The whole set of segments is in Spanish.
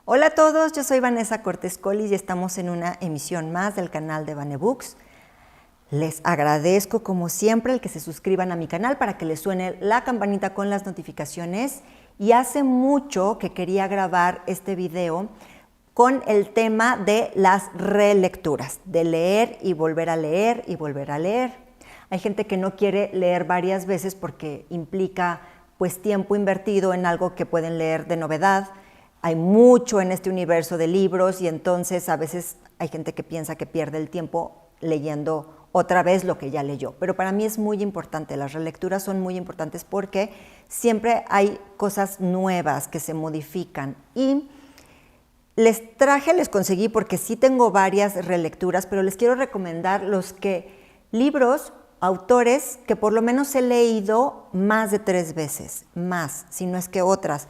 Hola a todos, yo soy Vanessa Cortés Collis y estamos en una emisión más del canal de Vane Books. Les agradezco como siempre el que se suscriban a mi canal para que les suene la campanita con las notificaciones, y hace mucho que quería grabar este video con el tema de las relecturas, de leer y volver a leer y volver a leer. Hay gente que no quiere leer varias veces porque implica pues tiempo invertido en algo que pueden leer de novedad. Hay mucho en este universo de libros y entonces a veces hay gente que piensa que pierde el tiempo leyendo otra vez lo que ya leyó. Pero para mí es muy importante, las relecturas son muy importantes porque siempre hay cosas nuevas que se modifican. Y les conseguí porque sí tengo varias relecturas, pero les quiero recomendar libros, autores que por lo menos he leído más de 3 veces, más, si no es que otras.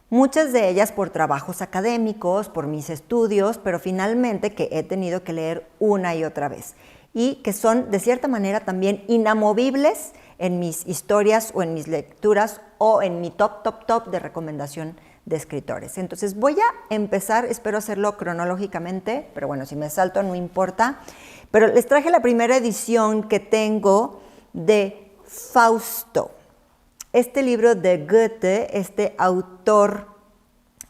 Muchas de ellas por trabajos académicos, por mis estudios, pero finalmente que he tenido que leer una y otra vez. Y que son, de cierta manera, también inamovibles en mis historias o en mis lecturas o en mi top de recomendación de escritores. Entonces voy a empezar, espero hacerlo cronológicamente, pero bueno, si me salto no importa. Pero les traje la primera edición que tengo de Fausto. Este libro de Goethe, este autor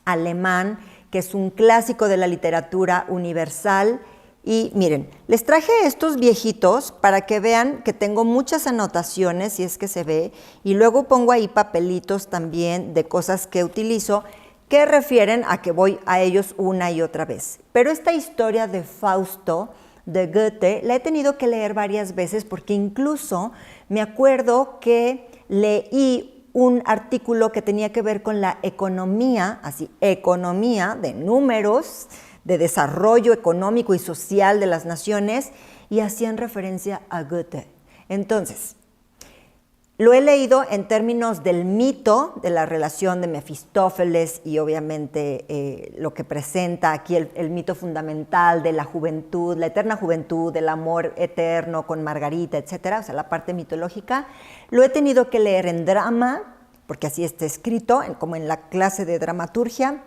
alemán, que es un clásico de la literatura universal. Y miren, les traje estos viejitos para que vean que tengo muchas anotaciones, si es que se ve, y luego pongo ahí papelitos también de cosas que utilizo que refieren a que voy a ellos una y otra vez. Pero esta historia de Fausto, de Goethe, la he tenido que leer varias veces porque incluso me acuerdo que leí un artículo que tenía que ver con la economía, así, economía de números, de desarrollo económico y social de las naciones, y hacían referencia a Goethe. Entonces, lo he leído en términos del mito, de la relación de Mefistófeles y obviamente lo que presenta aquí el mito fundamental de la juventud, la eterna juventud, del amor eterno con Margarita, etcétera, o sea, la parte mitológica. Lo he tenido que leer en drama, porque así está escrito, como en la clase de dramaturgia.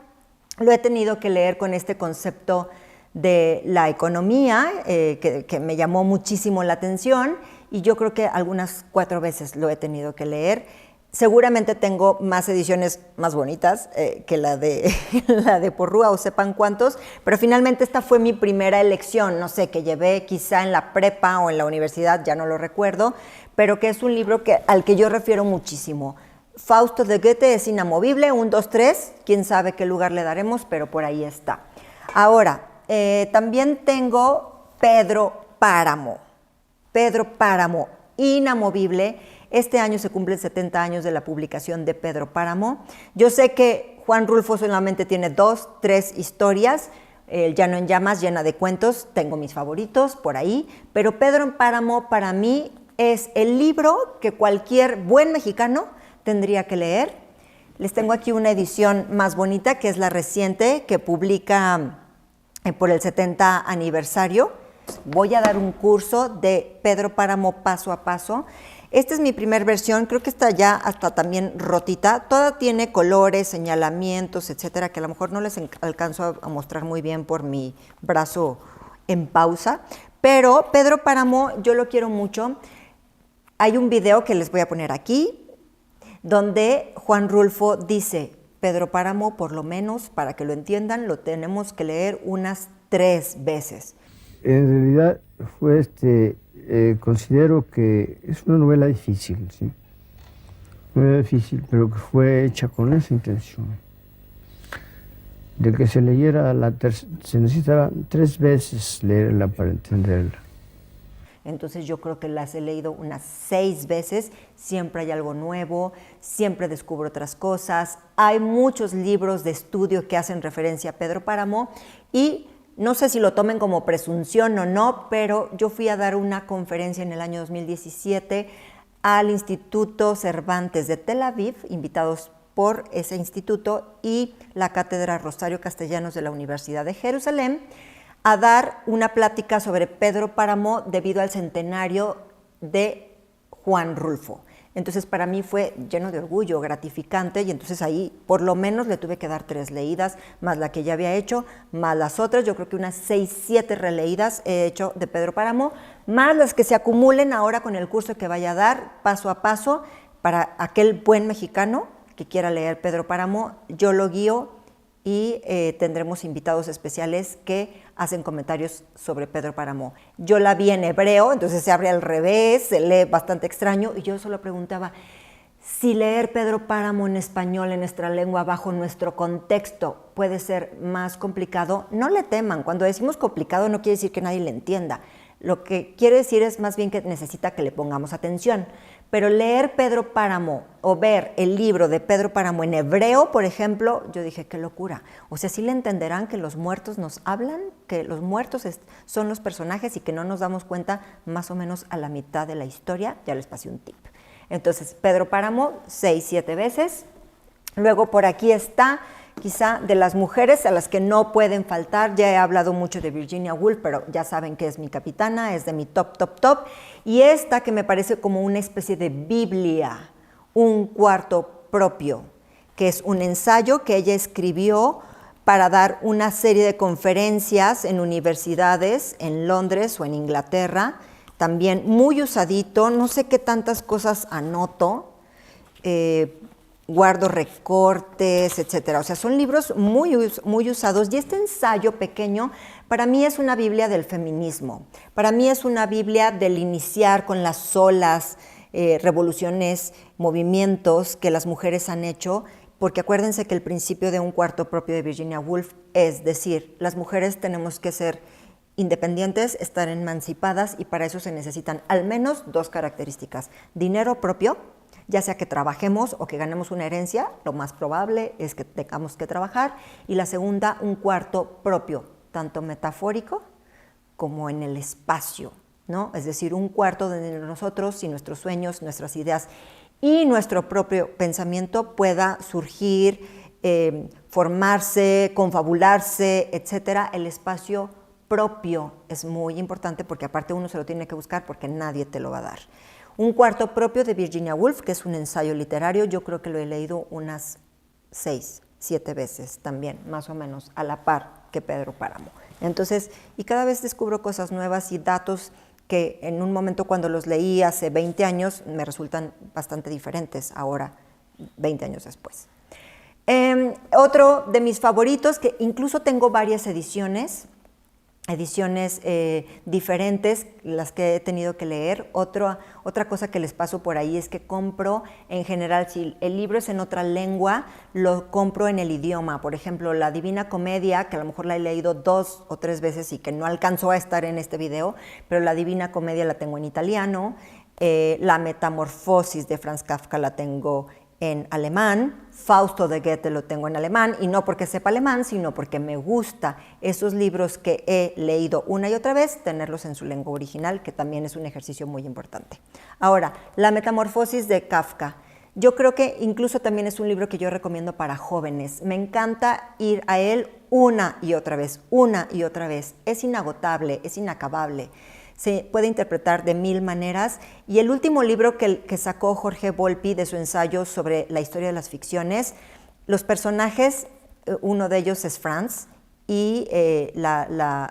Lo he tenido que leer con este concepto de la economía, que me llamó muchísimo la atención, y yo creo que algunas 4 veces lo he tenido que leer. Seguramente tengo más ediciones más bonitas que la de Porrúa o sepan cuántos, pero finalmente esta fue mi primera elección, no sé, que llevé quizá en la prepa o en la universidad, ya no lo recuerdo, pero que es un libro al que yo refiero muchísimo. Fausto de Goethe es inamovible, 1, 2, 3, quién sabe qué lugar le daremos, pero por ahí está. Ahora, también tengo Pedro Páramo. Pedro Páramo, inamovible. Este año se cumplen 70 años de la publicación de Pedro Páramo. Yo sé que Juan Rulfo solamente tiene 2, 3 historias, El Llano en Llamas, llena de cuentos, tengo mis favoritos por ahí, pero Pedro Páramo para mí es el libro que cualquier buen mexicano tendría que leer. Les tengo aquí una edición más bonita, que es la reciente, que publica por el 70 aniversario. Voy a dar un curso de Pedro Páramo paso a paso. Esta es mi primera versión, creo que está ya hasta también rotita. Toda tiene colores, señalamientos, etcétera, que a lo mejor no les alcanzo a mostrar muy bien por mi brazo en pausa. Pero Pedro Páramo yo lo quiero mucho. Hay un video que les voy a poner aquí, donde Juan Rulfo dice, Pedro Páramo, por lo menos, para que lo entiendan, lo tenemos que leer unas 3 veces. En realidad considero que es una novela difícil, ¿sí? Una novela difícil, pero que fue hecha con esa intención. De que se leyera, se necesitaba 3 veces leerla para entenderla. Entonces yo creo que las he leído unas 6 veces, siempre hay algo nuevo, siempre descubro otras cosas. Hay muchos libros de estudio que hacen referencia a Pedro Páramo y no sé si lo tomen como presunción o no, pero yo fui a dar una conferencia en el año 2017 al Instituto Cervantes de Tel Aviv, invitados por ese instituto, y la Cátedra Rosario Castellanos de la Universidad de Jerusalén, a dar una plática sobre Pedro Páramo debido al centenario de Juan Rulfo. Entonces para mí fue lleno de orgullo, gratificante, y entonces ahí por lo menos le tuve que dar 3 leídas, más la que ya había hecho, más las otras, yo creo que unas 6, 7 releídas he hecho de Pedro Páramo, más las que se acumulen ahora con el curso que vaya a dar paso a paso para aquel buen mexicano que quiera leer Pedro Páramo. Yo lo guío y tendremos invitados especiales que hacen comentarios sobre Pedro Páramo. Yo la vi en hebreo, entonces se abre al revés, se lee bastante extraño, y yo solo preguntaba, si leer Pedro Páramo en español, en nuestra lengua, bajo nuestro contexto, puede ser más complicado, no le teman. Cuando decimos complicado no quiere decir que nadie le entienda. Lo que quiere decir es más bien que necesita que le pongamos atención. Pero leer Pedro Páramo o ver el libro de Pedro Páramo en hebreo, por ejemplo, yo dije, qué locura. O sea, sí le entenderán que los muertos nos hablan, que los muertos son los personajes y que no nos damos cuenta más o menos a la mitad de la historia. Ya les pasé un tip. Entonces, Pedro Páramo, 6, 7 veces. Luego por aquí está, quizá de las mujeres a las que no pueden faltar, ya he hablado mucho de Virginia Woolf, pero ya saben que es mi capitana, es de mi top, top, top, y esta que me parece como una especie de Biblia, un cuarto propio, que es un ensayo que ella escribió para dar una serie de conferencias en universidades en Londres o en Inglaterra, también muy usadito, no sé qué tantas cosas anoto, guardo recortes, etcétera. O sea, son libros muy usados, y este ensayo pequeño para mí es una Biblia del feminismo, para mí es una Biblia del iniciar con las olas, revoluciones, movimientos que las mujeres han hecho, porque acuérdense que el principio de un cuarto propio de Virginia Woolf es decir, las mujeres tenemos que ser independientes, estar emancipadas, y para eso se necesitan al menos 2 características: dinero propio, ya sea que trabajemos o que ganemos una herencia, lo más probable es que tengamos que trabajar, y la segunda, un cuarto propio, tanto metafórico como en el espacio, ¿no? Es decir, un cuarto donde nosotros y nuestros sueños, nuestras ideas y nuestro propio pensamiento pueda surgir, formarse, confabularse, etcétera. El espacio propio es muy importante, porque aparte uno se lo tiene que buscar porque nadie te lo va a dar. Un cuarto propio de Virginia Woolf, que es un ensayo literario, yo creo que lo he leído unas 6, 7 veces también, más o menos, a la par que Pedro Páramo. Entonces, y cada vez descubro cosas nuevas y datos que en un momento cuando los leí hace 20 años me resultan bastante diferentes ahora, 20 años después. Otro de mis favoritos, que incluso tengo varias ediciones diferentes, las que he tenido que leer. Otra cosa que les paso por ahí es que compro, en general, si el libro es en otra lengua, lo compro en el idioma. Por ejemplo, La Divina Comedia, que a lo mejor la he leído 2 o 3 veces y que no alcanzó a estar en este video, pero La Divina Comedia la tengo en italiano. La Metamorfosis de Franz Kafka la tengo en alemán, Fausto de Goethe lo tengo en alemán, y no porque sepa alemán, sino porque me gusta esos libros que he leído una y otra vez, tenerlos en su lengua original, que también es un ejercicio muy importante. Ahora, La Metamorfosis de Kafka. Yo creo que incluso también es un libro que yo recomiendo para jóvenes. Me encanta ir a él una y otra vez, una y otra vez. Es inagotable, es inacabable. Se puede interpretar de 1000 maneras. Y el último libro que sacó Jorge Volpi de su ensayo sobre la historia de las ficciones, los personajes, uno de ellos es Franz, y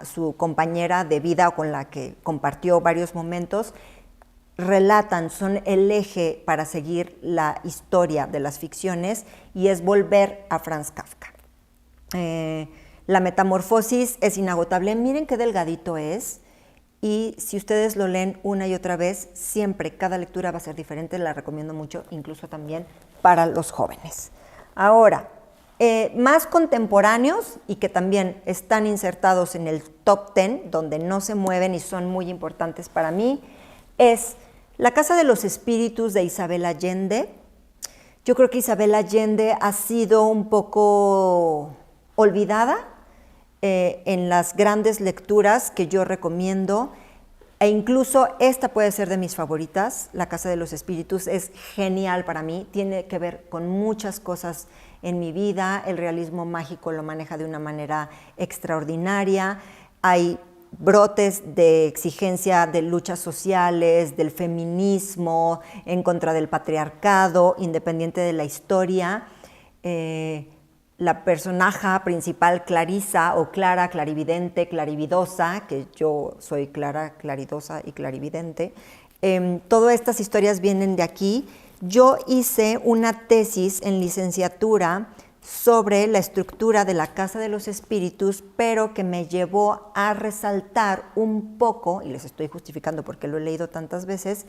su compañera de vida, o con la que compartió varios momentos, relatan, son el eje para seguir la historia de las ficciones, y es volver a Franz Kafka. La Metamorfosis es inagotable. Miren qué delgadito es. Y si ustedes lo leen una y otra vez, siempre, cada lectura va a ser diferente, la recomiendo mucho, incluso también para los jóvenes. Ahora, más contemporáneos y que también están insertados en el top 10, donde no se mueven y son muy importantes para mí, es La Casa de los Espíritus de Isabel Allende. Yo creo que Isabel Allende ha sido un poco olvidada en las grandes lecturas que yo recomiendo, e incluso esta puede ser de mis favoritas. La Casa de los Espíritus es genial para mí, tiene que ver con muchas cosas en mi vida. El realismo mágico lo maneja de una manera extraordinaria. Hay brotes de exigencia de luchas sociales, del feminismo, en contra del patriarcado, independiente de la historia. La personaje principal, Clarisa, o Clara, clarividente, clarividosa, que yo soy Clara, claridosa y clarividente, todas estas historias vienen de aquí. Yo hice una tesis en licenciatura sobre la estructura de la Casa de los Espíritus, pero que me llevó a resaltar un poco, y les estoy justificando porque lo he leído tantas veces,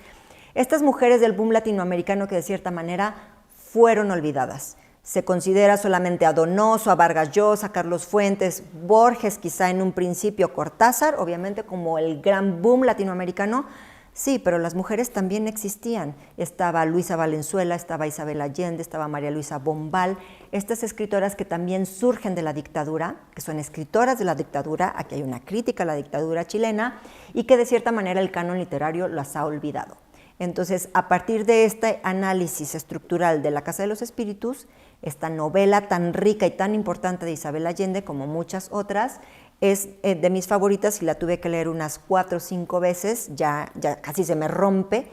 estas mujeres del boom latinoamericano que de cierta manera fueron olvidadas. Se considera solamente a Donoso, a Vargas Llosa, a Carlos Fuentes, Borges, quizá en un principio Cortázar, obviamente como el gran boom latinoamericano. Sí, pero las mujeres también existían. Estaba Luisa Valenzuela, estaba Isabel Allende, estaba María Luisa Bombal, estas escritoras que también surgen de la dictadura, que son escritoras de la dictadura, aquí hay una crítica a la dictadura chilena, y que de cierta manera el canon literario las ha olvidado. Entonces, a partir de este análisis estructural de la Casa de los Espíritus, esta novela tan rica y tan importante de Isabel Allende, como muchas otras, es de mis favoritas y la tuve que leer unas 4 o 5 veces, ya casi se me rompe,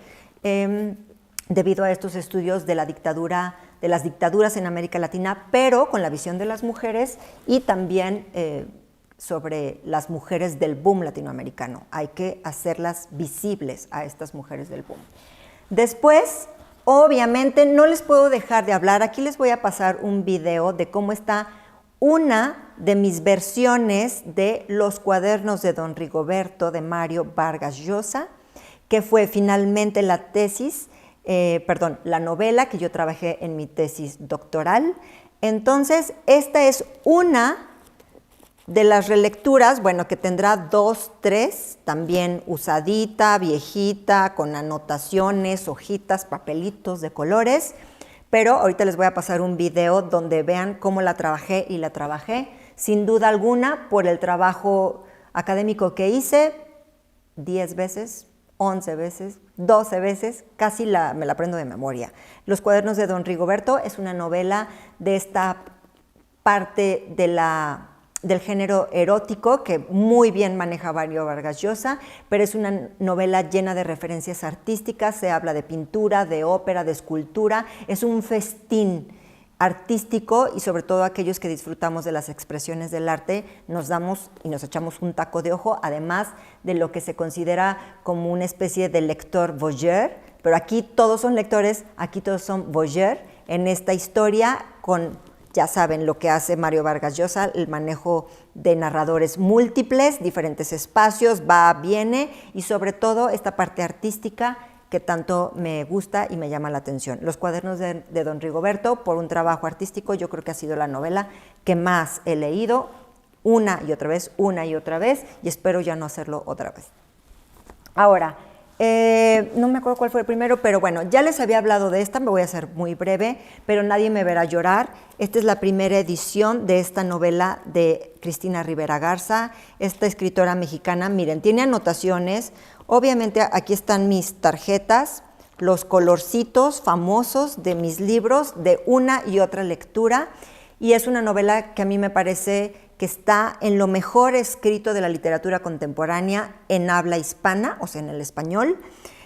debido a estos estudios de la dictadura, de las dictaduras en América Latina, pero con la visión de las mujeres y también sobre las mujeres del boom latinoamericano. Hay que hacerlas visibles a estas mujeres del boom. Después, obviamente, no les puedo dejar de hablar. Aquí les voy a pasar un video de cómo está una de mis versiones de Los cuadernos de Don Rigoberto de Mario Vargas Llosa, que fue finalmente la tesis, la novela que yo trabajé en mi tesis doctoral. Entonces, esta es una de las relecturas, bueno, que tendrá 2, 3, también usadita, viejita, con anotaciones, hojitas, papelitos de colores, pero ahorita les voy a pasar un video donde vean cómo la trabajé, y la trabajé sin duda alguna por el trabajo académico que hice 10 veces, 11 veces, 12 veces, casi me la aprendo de memoria. Los cuadernos de Don Rigoberto es una novela de esta parte del género erótico que muy bien maneja Mario Vargas Llosa, pero es una novela llena de referencias artísticas, se habla de pintura, de ópera, de escultura, es un festín artístico y sobre todo aquellos que disfrutamos de las expresiones del arte nos damos y nos echamos un taco de ojo, además de lo que se considera como una especie de lector voyeur, pero aquí todos son lectores, aquí todos son voyeur en esta historia con... Ya saben lo que hace Mario Vargas Llosa, el manejo de narradores múltiples, diferentes espacios, va, viene, y sobre todo esta parte artística que tanto me gusta y me llama la atención. Los cuadernos de Don Rigoberto, por un trabajo artístico, yo creo que ha sido la novela que más he leído una y otra vez, y espero ya no hacerlo otra vez. Ahora, no me acuerdo cuál fue el primero, pero bueno, ya les había hablado de esta, me voy a hacer muy breve, pero Nadie me verá llorar. Esta es la primera edición de esta novela de Cristina Rivera Garza, esta escritora mexicana. Miren, tiene anotaciones, obviamente aquí están mis tarjetas, los colorcitos famosos de mis libros de una y otra lectura, y es una novela que a mí me parece que está en lo mejor escrito de la literatura contemporánea en habla hispana, o sea, en el español.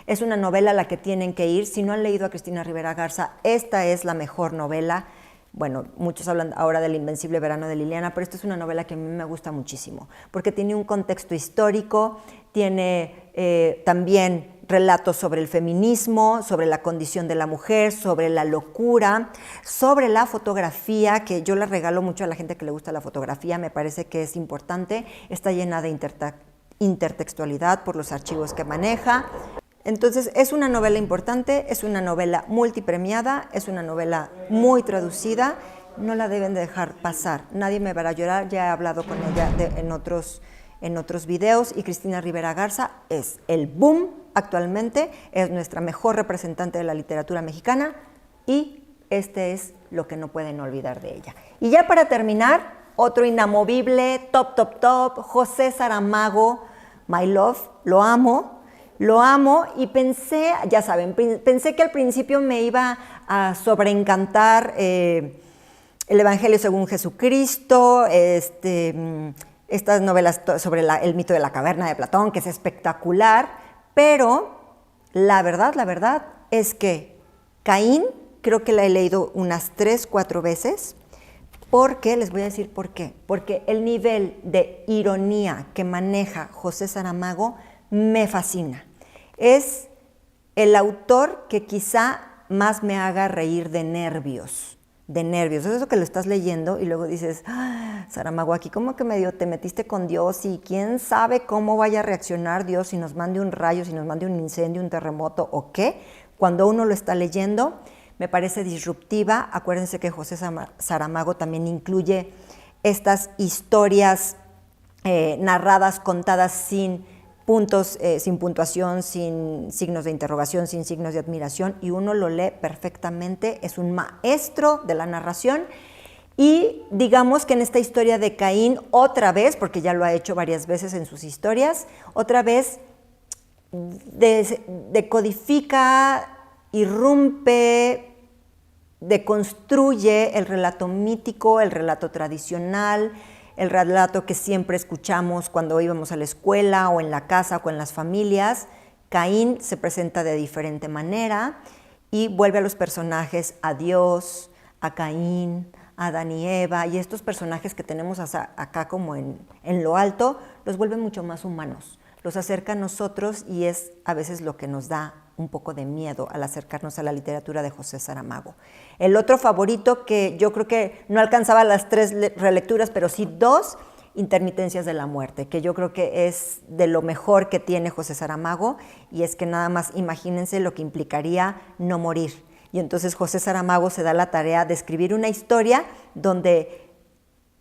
Es una novela a la que tienen que ir. Si no han leído a Cristina Rivera Garza, esta es la mejor novela. Bueno, muchos hablan ahora del Invencible Verano de Liliana, pero esta es una novela que a mí me gusta muchísimo, porque tiene un contexto histórico, tiene también relatos sobre el feminismo, sobre la condición de la mujer, sobre la locura, sobre la fotografía, que yo la regalo mucho a la gente que le gusta la fotografía, me parece que es importante, está llena de intertextualidad por los archivos que maneja. Entonces, es una novela importante, es una novela multipremiada, es una novela muy traducida, no la deben de dejar pasar. Nadie me verá llorar, ya he hablado con ella en otros videos, y Cristina Rivera Garza es el boom actualmente, es nuestra mejor representante de la literatura mexicana, y este es lo que no pueden olvidar de ella. Y ya para terminar, otro inamovible, top, José Saramago, My Love, lo amo, y pensé, ya saben, pensé que al principio me iba a sobreencantar el Evangelio según Jesucristo, estas novelas sobre el mito de la caverna de Platón, que es espectacular, pero la verdad es que Caín creo que la he leído unas 3, 4 veces, porque, les voy a decir por qué, porque el nivel de ironía que maneja José Saramago me fascina. Es el autor que quizá más me haga reír de nervios. Es eso que lo estás leyendo y luego dices, Saramago, aquí como que medio te metiste con Dios y quién sabe cómo vaya a reaccionar Dios si nos mande un rayo, si nos mande un incendio, un terremoto o qué. Cuando uno lo está leyendo, me parece disruptiva. Acuérdense que José Saramago también incluye estas historias narradas, contadas sin puntos, sin puntuación, sin signos de interrogación, sin signos de admiración, y uno lo lee perfectamente, es un maestro de la narración. Y digamos que en esta historia de Caín, otra vez, porque ya lo ha hecho varias veces en sus historias, otra vez decodifica, irrumpe, deconstruye el relato mítico, el relato tradicional, el relato que siempre escuchamos cuando íbamos a la escuela o en la casa o en las familias. Caín se presenta de diferente manera y vuelve a los personajes, a Dios, a Caín, a Adán y Eva, y estos personajes que tenemos acá como en lo alto, los vuelve mucho más humanos, los acerca a nosotros, y es a veces lo que nos da un poco de miedo al acercarnos a la literatura de José Saramago. El otro favorito, que yo creo que no alcanzaba las 3 relecturas, pero sí 2, Intermitencias de la muerte, que yo creo que es de lo mejor que tiene José Saramago, y es que nada más imagínense lo que implicaría no morir. Y entonces José Saramago se da la tarea de escribir una historia donde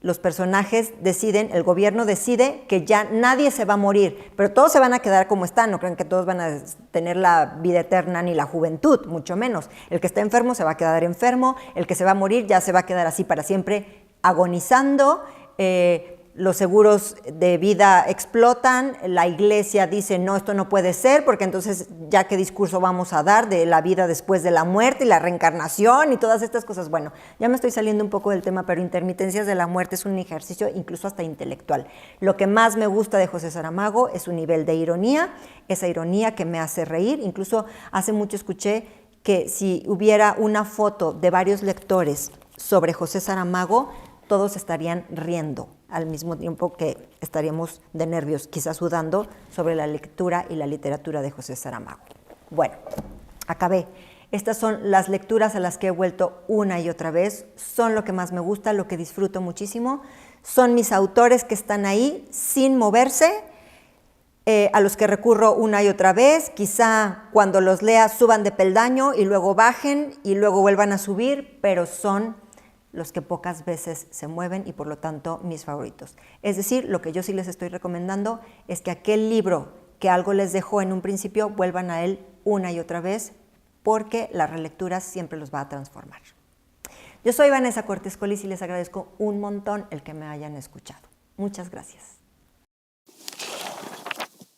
los personajes deciden, el gobierno decide que ya nadie se va a morir, pero todos se van a quedar como están. No crean que todos van a tener la vida eterna ni la juventud, mucho menos. El que está enfermo se va a quedar enfermo, el que se va a morir ya se va a quedar así para siempre, agonizando. Los seguros de vida explotan, la iglesia dice, no, esto no puede ser, porque entonces ya qué discurso vamos a dar de la vida después de la muerte y la reencarnación y todas estas cosas. Bueno, ya me estoy saliendo un poco del tema, pero Intermitencias de la muerte es un ejercicio incluso hasta intelectual. Lo que más me gusta de José Saramago es su nivel de ironía, esa ironía que me hace reír. Incluso hace mucho escuché que si hubiera una foto de varios lectores sobre José Saramago, todos estarían riendo al mismo tiempo que estaríamos de nervios, quizás sudando, sobre la lectura y la literatura de José Saramago. Bueno, acabé. Estas son las lecturas a las que he vuelto una y otra vez, son lo que más me gusta, lo que disfruto muchísimo, son mis autores que están ahí sin moverse, a los que recurro una y otra vez, quizá cuando los lea suban de peldaño y luego bajen y luego vuelvan a subir, pero son los que pocas veces se mueven y por lo tanto mis favoritos. Es decir, lo que yo sí les estoy recomendando es que aquel libro que algo les dejó en un principio, vuelvan a él una y otra vez, porque la relectura siempre los va a transformar. Yo soy Vanessa Cortés Collis y les agradezco un montón el que me hayan escuchado. Muchas gracias.